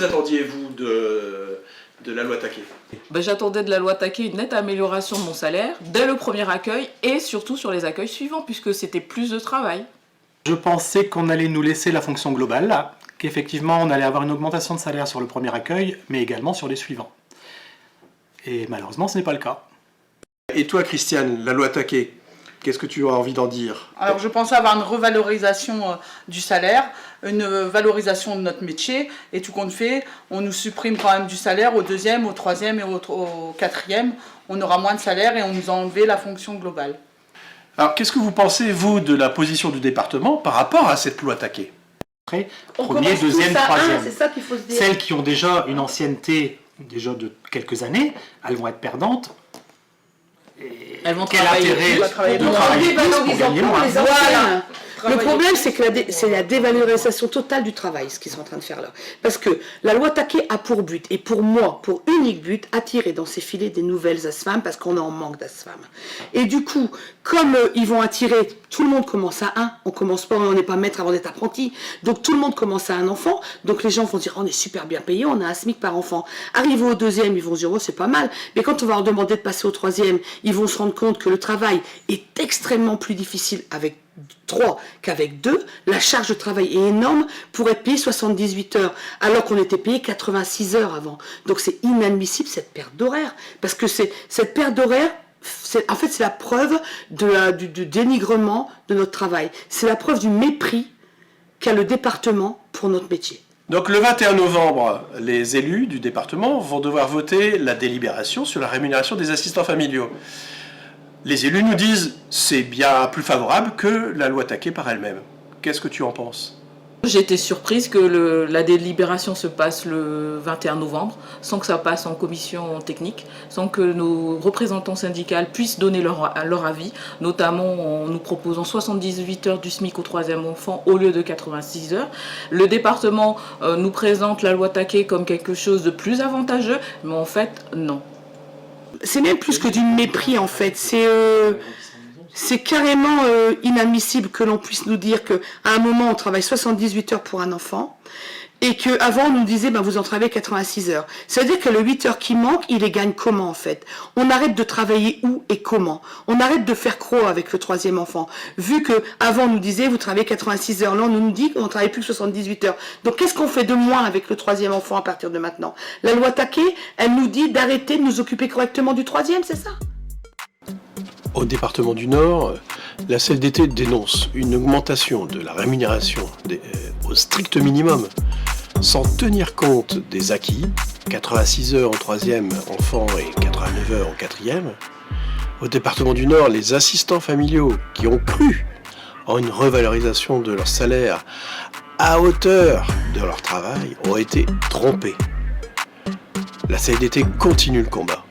vous attendiez, vous, de la loi Taquet? J'attendais de la loi Taquet une nette amélioration de mon salaire dès le premier accueil et surtout sur les accueils suivants puisque c'était plus de travail. Je pensais qu'on allait nous laisser la fonction globale, là, qu'effectivement on allait avoir une augmentation de salaire sur le premier accueil, mais également sur les suivants. Et malheureusement ce n'est pas le cas. Et toi, Christiane, la loi Taquet, qu'est-ce que tu as envie d'en dire? Alors je pensais avoir une revalorisation du salaire, une valorisation de notre métier, et tout compte fait, on nous supprime quand même du salaire au deuxième, au troisième et au quatrième. On aura moins de salaire et on nous a enlevé la fonction globale. Alors, qu'est-ce que vous pensez, vous, de la position du département par rapport à cette loi Taquet? Après, premier, deuxième, troisième. C'est ça qu'il faut se dire. Celles qui ont déjà une ancienneté déjà de quelques années, elles vont être perdantes. Et Elles vont quel travailler intérêt plus, de travailler plus pour gagner moins? Voilà. Le problème, c'est que c'est la dévalorisation totale du travail, ce qu'ils sont en train de faire là. Parce que la loi Taquet a pour but, et pour moi, pour unique but, attirer dans ses filets des nouvelles ASFAM, parce qu'on est en manque d'ASFAM. Et du coup, comme ils vont attirer, tout le monde commence à un, on n'est pas maître avant d'être apprenti, donc tout le monde commence à un enfant, donc les gens vont dire, on est super bien payé, on a un SMIC par enfant. Arrivé au deuxième, ils vont se dire, oh, c'est pas mal, mais quand on va leur demander de passer au troisième, ils vont se rendre compte que le travail est extrêmement plus difficile avec 3 qu'avec 2, la charge de travail est énorme pour être payé 78 heures, alors qu'on était payé 86 heures avant. Donc c'est inadmissible cette perte d'horaire, parce que cette perte d'horaire, en fait c'est la preuve du dénigrement de notre travail. C'est la preuve du mépris qu'a le département pour notre métier. Donc le 21 novembre, les élus du département vont devoir voter la délibération sur la rémunération des assistants familiaux. Les élus nous disent c'est bien plus favorable que la loi Taquet par elle-même. Qu'est-ce que tu en penses? J'ai été surprise que la délibération se passe le 21 novembre, sans que ça passe en commission technique, sans que nos représentants syndicaux puissent donner leur avis, notamment en nous proposant 78 heures du SMIC au troisième enfant au lieu de 86 heures. Le département nous présente la loi Taquet comme quelque chose de plus avantageux, mais en fait, non. C'est même plus que du mépris en fait, c'est carrément inadmissible que l'on puisse nous dire qu'à un moment on travaille 78 heures pour un enfant et qu'avant on nous disait vous en travaillez 86 heures. Ça veut dire que le 8 heures qui manque, il les gagne comment en fait? On arrête de travailler où et comment? On arrête de faire croc avec le troisième enfant. Vu qu'avant on nous disait vous travaillez 86 heures, là on nous dit qu'on ne travaille plus que 78 heures. Donc qu'est-ce qu'on fait de moins avec le troisième enfant à partir de maintenant? La loi Taquet, elle nous dit d'arrêter de nous occuper correctement du troisième, c'est ça? Au département du Nord, la CFDT dénonce une augmentation de la rémunération au strict minimum, sans tenir compte des acquis, 86 heures en troisième enfant et 89 heures en quatrième. Au département du Nord, les assistants familiaux qui ont cru en une revalorisation de leur salaire à hauteur de leur travail ont été trompés. La CFDT continue le combat.